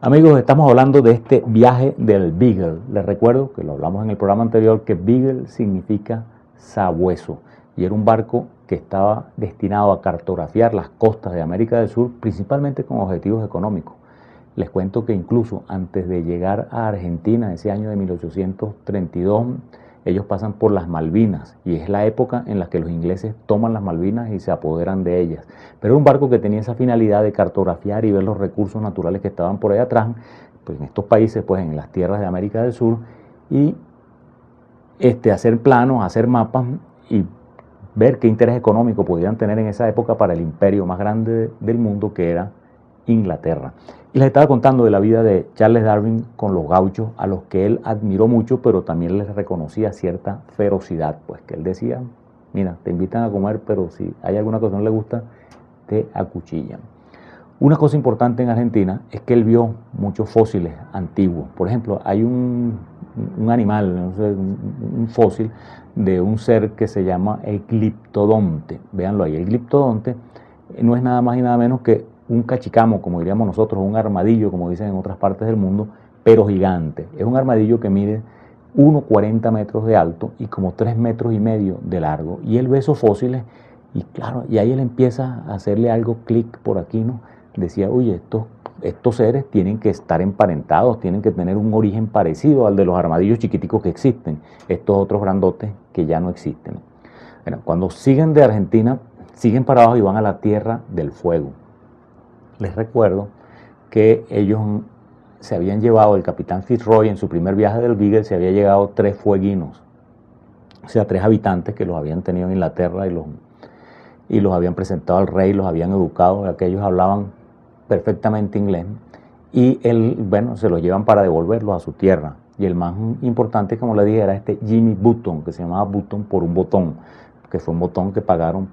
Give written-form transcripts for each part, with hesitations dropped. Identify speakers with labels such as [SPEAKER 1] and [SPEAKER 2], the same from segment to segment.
[SPEAKER 1] Amigos, estamos hablando de este viaje del Beagle. Les recuerdo que lo hablamos en el programa anterior, que Beagle significa sabueso y era un barco que estaba destinado a cartografiar las costas de América del Sur, principalmente con objetivos económicos. Les cuento que incluso antes de llegar a Argentina, ese año de 1832, ellos pasan por las Malvinas y es la época en la que los ingleses toman las Malvinas y se apoderan de ellas. Pero era un barco que tenía esa finalidad de cartografiar y ver los recursos naturales que estaban por ahí atrás, pues en estos países, pues en las tierras de América del Sur, y hacer planos, hacer mapas y ver qué interés económico podían tener en esa época para el imperio más grande del mundo, que era Inglaterra. Y les estaba contando de la vida de Charles Darwin con los gauchos, a los que él admiró mucho, pero también les reconocía cierta ferocidad, pues que él decía, mira, te invitan a comer, pero si hay alguna cosa que no le gusta, te acuchillan. Una cosa importante en Argentina es que él vio muchos fósiles antiguos. Por ejemplo, hay un animal, no sé, un fósil de un ser que se llama el gliptodonte. Véanlo ahí, el gliptodonte no es nada más y nada menos que un cachicamo, como diríamos nosotros, un armadillo, como dicen en otras partes del mundo, pero gigante. Es un armadillo que mide 1,40 metros de alto y como 3,5 metros de largo. Y él ve esos fósiles y claro, y ahí él empieza a hacerle algo clic por aquí, ¿no? Decía, oye, estos seres tienen que estar emparentados, tienen que tener un origen parecido al de los armadillos chiquiticos que existen, estos otros grandotes que ya no existen. Bueno, cuando siguen de Argentina, siguen para abajo y van a la Tierra del Fuego. Les recuerdo que ellos se habían llevado, el capitán Fitzroy en su primer viaje del Beagle se había llevado 3 fueguinos, o sea, 3 habitantes que los habían tenido en Inglaterra y los habían presentado al rey, los habían educado, aquellos hablaban perfectamente inglés y él, bueno, se los llevan para devolverlos a su tierra. Y el más importante, como le dije, era este Jimmy Button, que se llamaba Button por un botón, que fue un botón que pagaron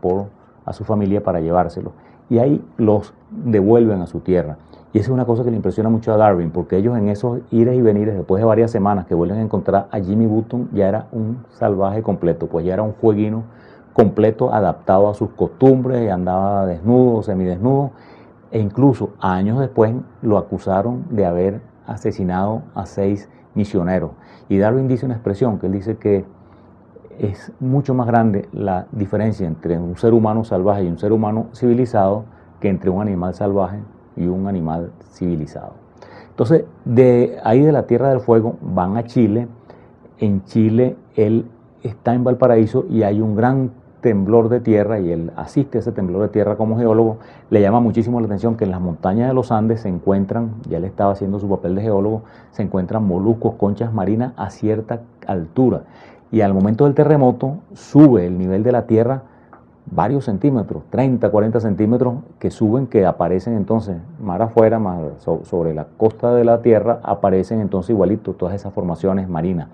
[SPEAKER 1] a su familia para llevárselo. Y ahí los devuelven a su tierra. Y esa es una cosa que le impresiona mucho a Darwin, porque ellos en esos ires y venires, después de varias semanas que vuelven a encontrar a Jimmy Button, ya era un salvaje completo, pues ya era un fueguino completo, adaptado a sus costumbres, y andaba desnudo, semidesnudo, e incluso años después lo acusaron de haber asesinado a 6 misioneros. Y Darwin dice una expresión, que él dice que es mucho más grande la diferencia entre un ser humano salvaje y un ser humano civilizado que entre un animal salvaje y un animal civilizado. Entonces, de ahí de la Tierra del Fuego van a Chile. En Chile él está en Valparaíso y hay un gran temblor de tierra y él asiste a ese temblor de tierra como geólogo. Le llama muchísimo la atención que en las montañas de los Andes se encuentran, ya él estaba haciendo su papel de geólogo, se encuentran moluscos, conchas marinas a cierta altura. Y al momento del terremoto sube el nivel de la tierra varios centímetros, 30, 40 centímetros que suben, que aparecen entonces mar afuera, sobre la costa de la tierra, aparecen entonces igualito todas esas formaciones marinas.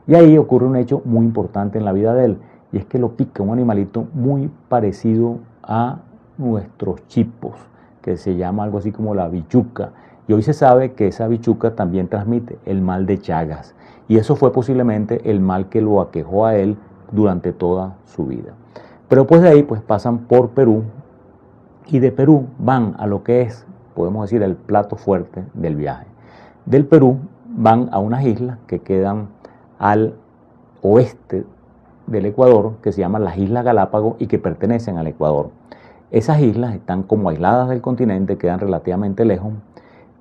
[SPEAKER 1] Y ahí ocurre un hecho muy importante en la vida de él, y es que lo pica un animalito muy parecido a nuestros chipos, que se llama algo así como la bichuca. Y hoy se sabe que esa bichuca también transmite el mal de Chagas. Y eso fue posiblemente el mal que lo aquejó a él durante toda su vida. Pero después de ahí pues pasan por Perú y de Perú van a lo que es, podemos decir, el plato fuerte del viaje. Del Perú van a unas islas que quedan al oeste del Ecuador, que se llaman las Islas Galápagos y que pertenecen al Ecuador. Esas islas están como aisladas del continente, quedan relativamente lejos,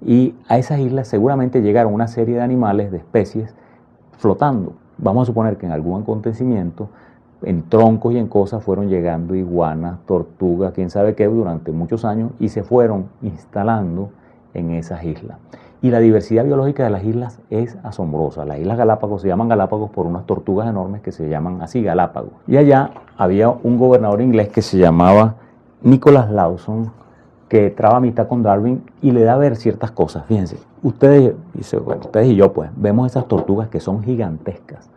[SPEAKER 1] y a esas islas seguramente llegaron una serie de animales, de especies, flotando. Vamos a suponer que en algún acontecimiento, en troncos y en cosas, fueron llegando iguanas, tortugas, quién sabe qué, durante muchos años, y se fueron instalando en esas islas. Y la diversidad biológica de las islas es asombrosa. Las Islas Galápagos se llaman Galápagos por unas tortugas enormes que se llaman así Galápagos. Y allá había un gobernador inglés que se llamaba Nicholas Lawson, que traba amistad con Darwin y le da a ver ciertas cosas. Fíjense, ustedes y yo pues vemos esas tortugas que son gigantescas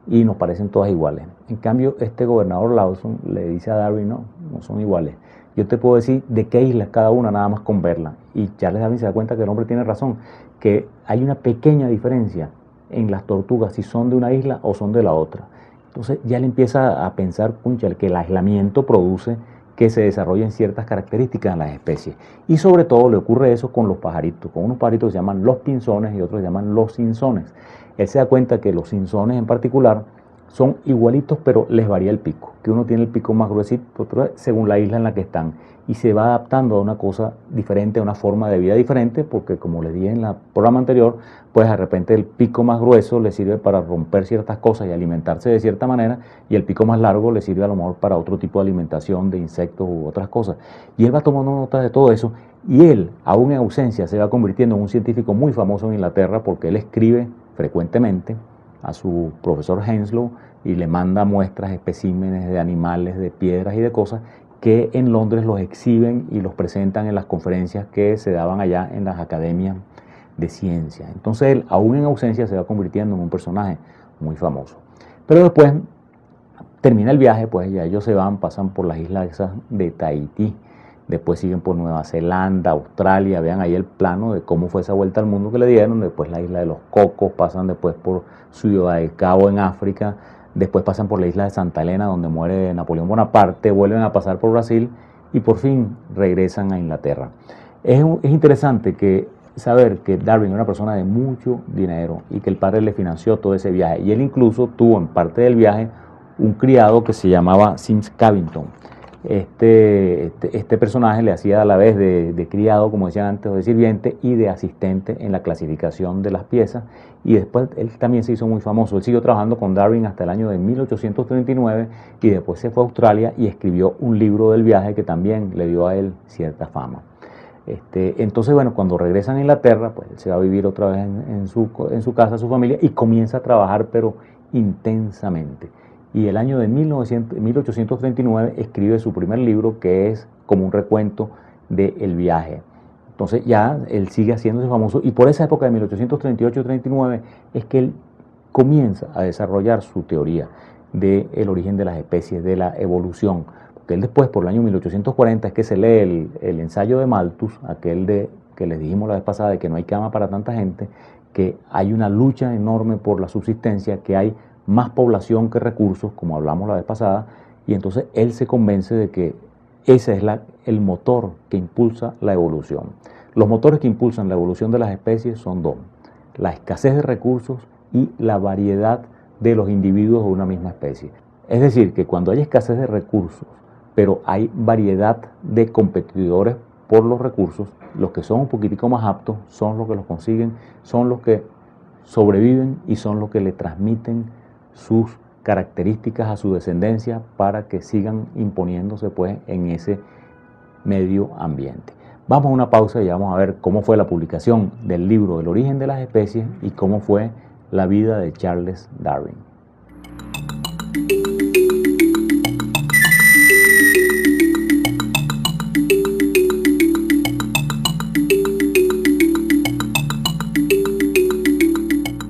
[SPEAKER 1] y nos parecen todas iguales. En cambio, este gobernador Lawson le dice a Darwin, no son iguales. Yo te puedo decir de qué isla es cada una nada más con verla. Y Charles Darwin se da cuenta que el hombre tiene razón, que hay una pequeña diferencia en las tortugas, si son de una isla o son de la otra. Entonces ya le empieza a pensar, que el aislamiento produce que se desarrollen ciertas características en las especies. Y sobre todo le ocurre eso con los pajaritos, con unos pajaritos que se llaman los pinzones y otros se llaman los cinzones. Él se da cuenta que los cinzones en particular son igualitos, pero les varía el pico, que uno tiene el pico más gruesito, otro según la isla en la que están, y se va adaptando a una cosa diferente, a una forma de vida diferente, porque como les dije en el programa anterior, pues de repente el pico más grueso le sirve para romper ciertas cosas y alimentarse de cierta manera, y el pico más largo le sirve a lo mejor para otro tipo de alimentación de insectos u otras cosas. Y él va tomando nota de todo eso, y él, aún en ausencia, se va convirtiendo en un científico muy famoso en Inglaterra, porque él escribe frecuentemente a su profesor Henslow y le manda muestras, especímenes de animales, de piedras y de cosas que en Londres los exhiben y los presentan en las conferencias que se daban allá en las academias de ciencia. Entonces él, aún en ausencia, se va convirtiendo en un personaje muy famoso. Pero después termina el viaje, pues ya ellos se van, pasan por las islas esas de Tahití, después siguen por Nueva Zelanda, Australia, vean ahí el plano de cómo fue esa vuelta al mundo que le dieron, después la isla de los Cocos, pasan después por Ciudad del Cabo en África, después pasan por la isla de Santa Elena donde muere Napoleón Bonaparte, vuelven a pasar por Brasil y por fin regresan a Inglaterra. Es interesante saber que Darwin era una persona de mucho dinero y que el padre le financió todo ese viaje, y él incluso tuvo en parte del viaje un criado que se llamaba Sims Cavington. Este personaje le hacía a la vez de criado, como decían antes, o de sirviente y de asistente en la clasificación de las piezas, y después él también se hizo muy famoso. Él siguió trabajando con Darwin hasta el año de 1839 y después se fue a Australia y escribió un libro del viaje que también le dio a él cierta fama. Entonces, bueno, cuando regresan a Inglaterra, pues él se va a vivir otra vez en su casa, su familia, y comienza a trabajar, pero intensamente. Y el año de 1839 escribe su primer libro, que es como un recuento del viaje. Entonces ya él sigue haciéndose famoso, y por esa época de 1838-39 es que él comienza a desarrollar su teoría del origen de las especies, de la evolución. Porque él después, por el año 1840, es que se lee el ensayo de Malthus, aquel que les dijimos la vez pasada de que no hay cama para tanta gente, que hay una lucha enorme por la subsistencia, que hay más población que recursos, como hablamos la vez pasada, y entonces él se convence de que ese es el motor que impulsa la evolución. Los motores que impulsan la evolución de las especies son dos: la escasez de recursos y la variedad de los individuos de una misma especie. Es decir, que cuando hay escasez de recursos, pero hay variedad de competidores por los recursos, los que son un poquitico más aptos son los que los consiguen, son los que sobreviven y son los que le transmiten sus características a su descendencia para que sigan imponiéndose pues en ese medio ambiente. Vamos a una pausa y vamos a ver cómo fue la publicación del libro El origen de las especies y cómo fue la vida de Charles Darwin.